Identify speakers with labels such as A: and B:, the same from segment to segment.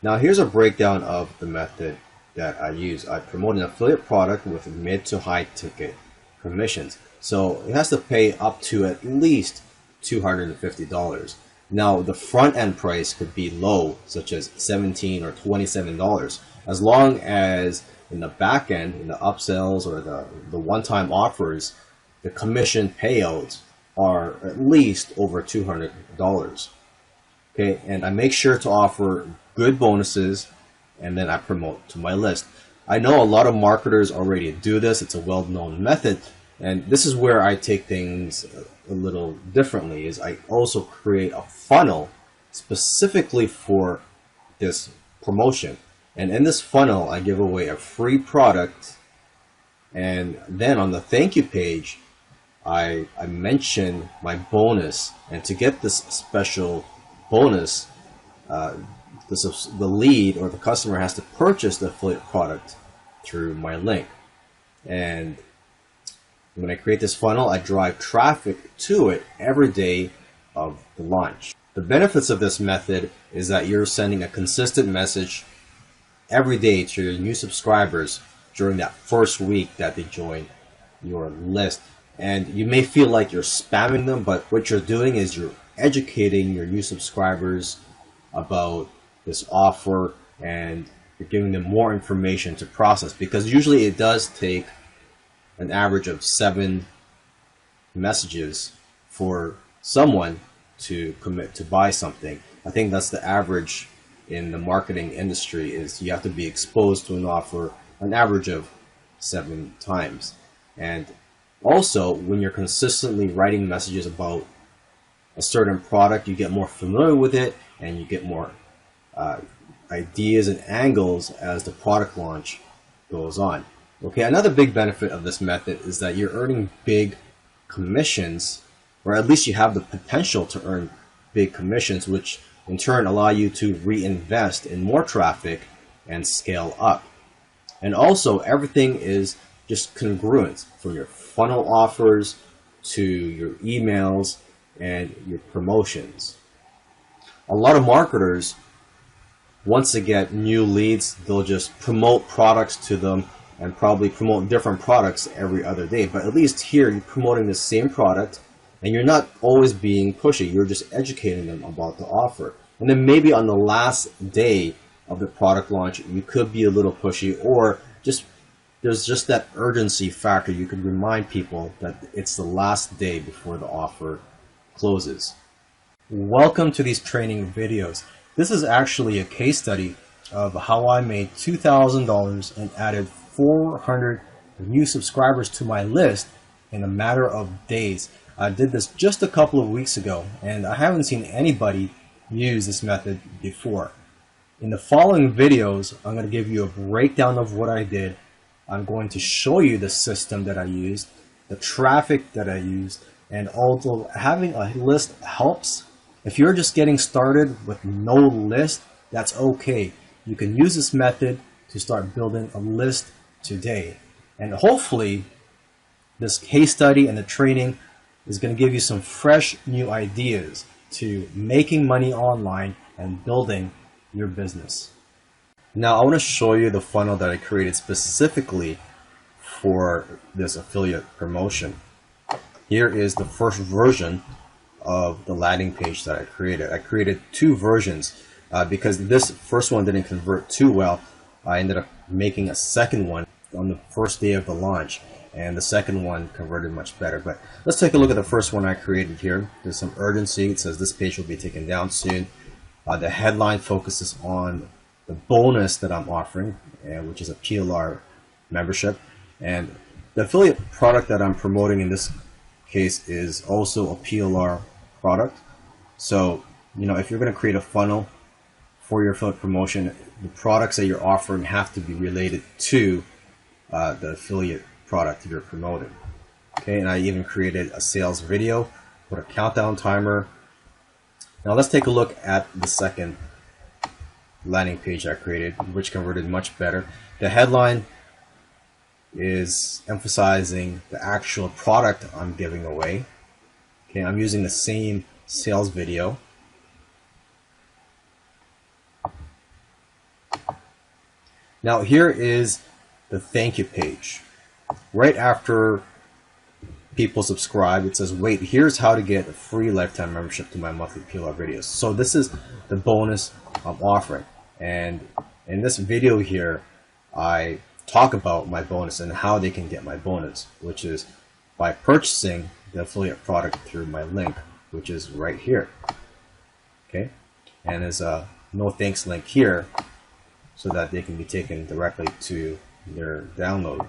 A: Now here's a breakdown of the method that I use. I promote an affiliate product with mid to high ticket commissions. So it has to pay up to at least $250. Now the front end price could be low, such as $17 or $27, as long as in the back end, in the upsells or the one-time offers, the commission payouts are at least over $200. Okay, and I make sure to offer good bonuses, and then I promote to my list. I know a lot of marketers already do this. It's a well-known method, and this is where I take things a little differently. Is I also create a funnel specifically for this promotion, and in this funnel I give away a free product, and then on the thank you page I mention my bonus. And to get this special bonus, the lead or the customer has to purchase the affiliate product through my link. And when I create this funnel, I drive traffic to it every day of the launch. The benefits of this method is that you're sending a consistent message every day to your new subscribers during that first week that they join your list. And you may feel like you're spamming them, but what you're doing is you're educating your new subscribers about this offer, and you're giving them more information to process, because usually it does take an average of 7 messages for someone to commit to buy something. I think that's the average in the marketing industry, is you have to be exposed to an offer an average of 7 times. And also, when you're consistently writing messages about a certain product, you get more familiar with it, and you get more ideas and angles as the product launch goes on. Okay, another big benefit of this method is that you're earning big commissions, or at least you have the potential to earn big commissions, which in turn allow you to reinvest in more traffic and scale up. And also, everything is just congruent, from your funnel offers to your emails and your promotions. A lot of marketers, once they get new leads, they'll just promote products to them and probably promote different products every other day. But at least here, you're promoting the same product, and you're not always being pushy. You're just educating them about the offer. And then maybe on the last day of the product launch, you could be a little pushy, or just there's just that urgency factor. You could remind people that it's the last day before the offer closes. Welcome to these training videos. This is actually a case study of how I made $2,000 and added 400 new subscribers to my list in a matter of days. I did this just a couple of weeks ago, and I haven't seen anybody use this method before. In the following videos, I'm going to give you a breakdown of what I did. I'm going to show you the system that I used, the traffic that I used, and although having a list helps, if you're just getting started with no list, that's okay. You can use this method to start building a list today. And hopefully, this case study and the training is going to give you some fresh new ideas to making money online and building your business. Now I want to show you the funnel that I created specifically for this affiliate promotion. Here is the first version of the landing page that I created. I created 2 versions because this first one didn't convert too well. I ended up making a second one on the first day of the launch, and the second one converted much better. But let's take a look at the first one I created here. There's some urgency. It says this page will be taken down soon. The headline focuses on the bonus that I'm offering, which is a PLR membership. And the affiliate product that I'm promoting in this case is also a PLR product. So, if you're going to create a funnel for your affiliate promotion, the products that you're offering have to be related to the affiliate product you're promoting. Okay, and I even created a sales video, put a countdown timer. Now let's take a look at the second landing page I created, which converted much better. The headline is emphasizing the actual product I'm giving away. Okay, I'm using the same sales video. Now here is the thank you page. Right after people subscribe, it says, wait, here's how to get a free lifetime membership to my monthly PLR videos. So this is the bonus I'm offering. And in this video here, I talk about my bonus and how they can get my bonus, which is by purchasing the affiliate product through my link, which is right here. Okay, and there's a no thanks link here so that they can be taken directly to their download.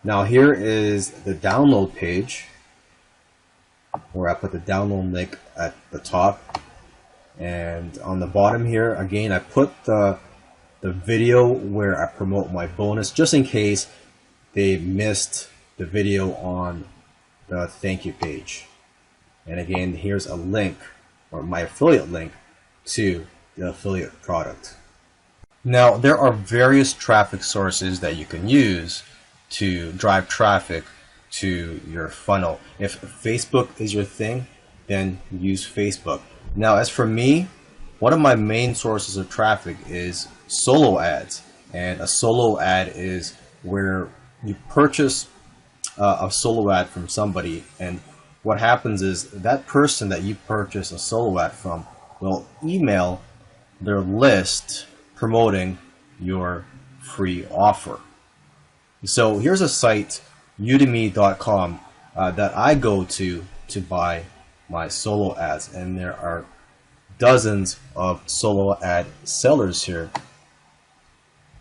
A: Now here is the download page where I put the download link at the top, and on the bottom here again I put the video where I promote my bonus, just in case they missed the video on the thank you page. And again, here's a link, or my affiliate link, to the affiliate product. Now there are various traffic sources that you can use to drive traffic to your funnel. If Facebook is your thing, then use Facebook. Now as for me, one of my main sources of traffic is solo ads. And a solo ad is where you purchase a solo ad from somebody, and what happens is that person that you purchase a solo ad from will email their list promoting your free offer. So here's a site, udemy.com, that I go to buy my solo ads, and there are dozens of solo ad sellers here.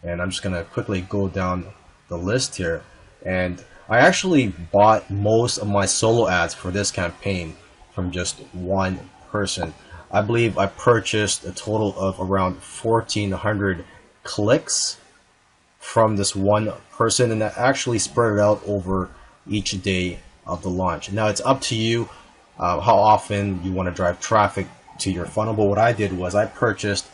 A: And I'm just going to quickly go down the list here. And I actually bought most of my solo ads for this campaign from just one person. I believe I purchased a total of around 1,400 clicks from this one person, and that actually spread it out over each day of the launch. Now it's up to you how often you want to drive traffic to your funnel, but what I did was I purchased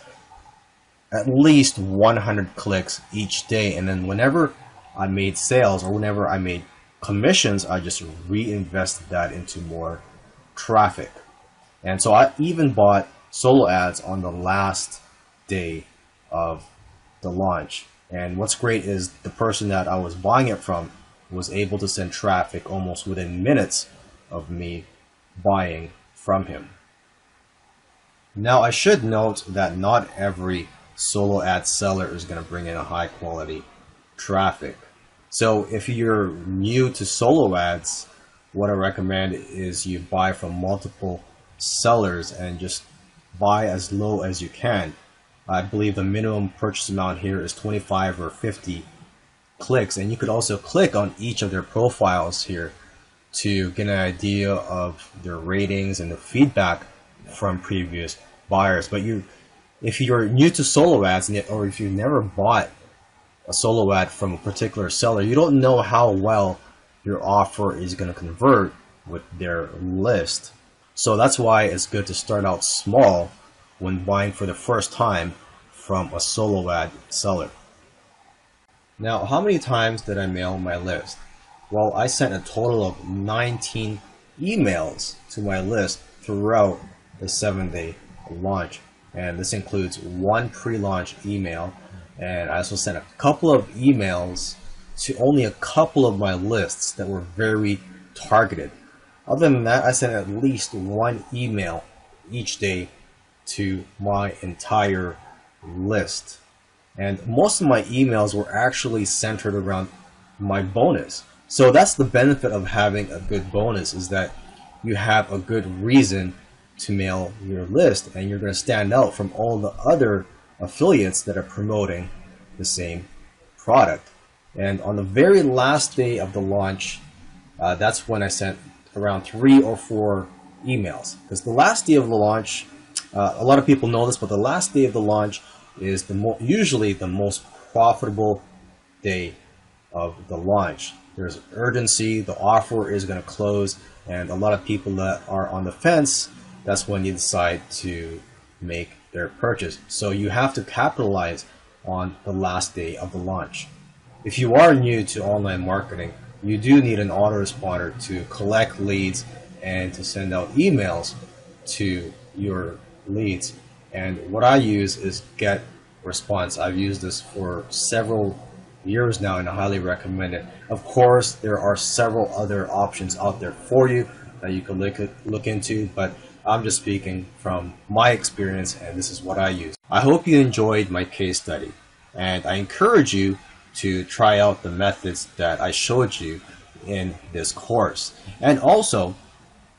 A: at least 100 clicks each day, and then whenever I made sales or whenever I made commissions, I just reinvested that into more traffic. And so I even bought solo ads on the last day of the launch. And what's great is the person that I was buying it from was able to send traffic almost within minutes of me buying from him. Now I should note that not every solo ad seller is going to bring in a high quality traffic. So if you're new to solo ads, what I recommend is you buy from multiple sellers and just buy as low as you can. I believe the minimum purchase amount here is 25 or 50 clicks, and you could also click on each of their profiles here to get an idea of their ratings and the feedback from previous buyers. But if you're new to solo ads, or if you've never bought a solo ad from a particular seller, you don't know how well your offer is going to convert with their list. So that's why it's good to start out small when buying for the first time from a solo ad seller. Now, how many times did I mail my list? Well, I sent a total of 19 emails to my list throughout the 7-day launch. And this includes one pre-launch email, and I also sent a couple of emails to only a couple of my lists that were very targeted. Other than that, I sent at least one email each day to my entire list. And most of my emails were actually centered around my bonus. So that's the benefit of having a good bonus, is that you have a good reason to mail your list, and you're going to stand out from all the other affiliates that are promoting the same product. And on the very last day of the launch, that's when I sent around 3 or 4 emails. Because the last day of the launch, a lot of people know this, but the last day of the launch is usually the most profitable day of the launch. There's urgency, the offer is going to close, and a lot of people that are on the fence, that's when you decide to make their purchase. So you have to capitalize on the last day of the launch. If you are new to online marketing, you do need an autoresponder to collect leads and to send out emails to your leads. And what I use is Get Response. I've used this for several years now, and I highly recommend it. Of course, there are several other options out there for you that you can look into, but I'm just speaking from my experience, and this is what I use. I hope you enjoyed my case study, and I encourage you to try out the methods that I showed you in this course. And also,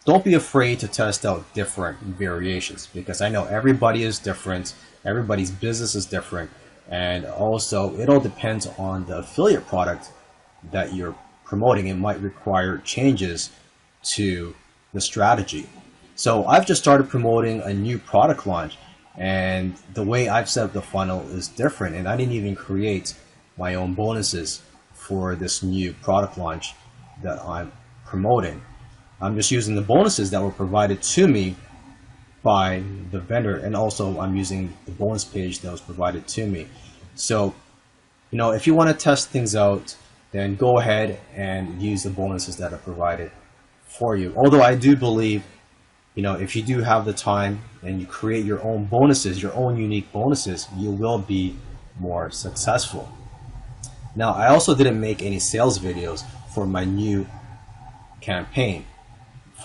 A: don't be afraid to test out different variations, because I know everybody is different, everybody's business is different, and also it all depends on the affiliate product that you're promoting. It might require changes to the strategy. So I've just started promoting a new product launch, and the way I've set up the funnel is different, and I didn't even create my own bonuses for this new product launch that I'm promoting. I'm just using the bonuses that were provided to me by the vendor, and also I'm using the bonus page that was provided to me. So, if you want to test things out, then go ahead and use the bonuses that are provided for you. Although I do believe, if you do have the time and you create your own bonuses, your own unique bonuses, you will be more successful. Now, I also didn't make any sales videos for my new campaign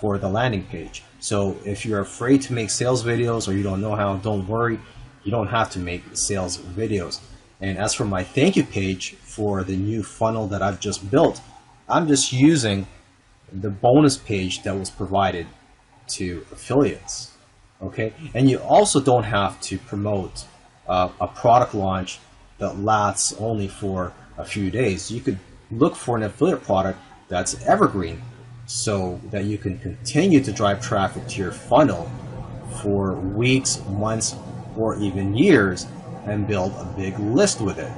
A: for the landing page. So if you're afraid to make sales videos or you don't know how, don't worry. You don't have to make sales videos. And as for my thank you page for the new funnel that I've just built, I'm just using the bonus page that was provided to affiliates. Okay, and you also don't have to promote a product launch that lasts only for a few days. You could look for an affiliate product that's evergreen, so that you can continue to drive traffic to your funnel for weeks, months, or even years, and build a big list with it.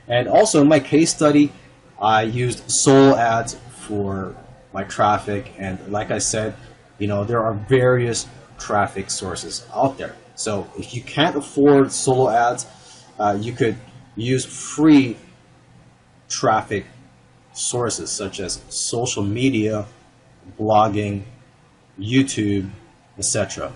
A: And also in my case study, I used solo ads for my traffic, and like I said, there are various traffic sources out there. So if you can't afford solo ads, you could use free traffic sources such as social media, blogging, YouTube, etc.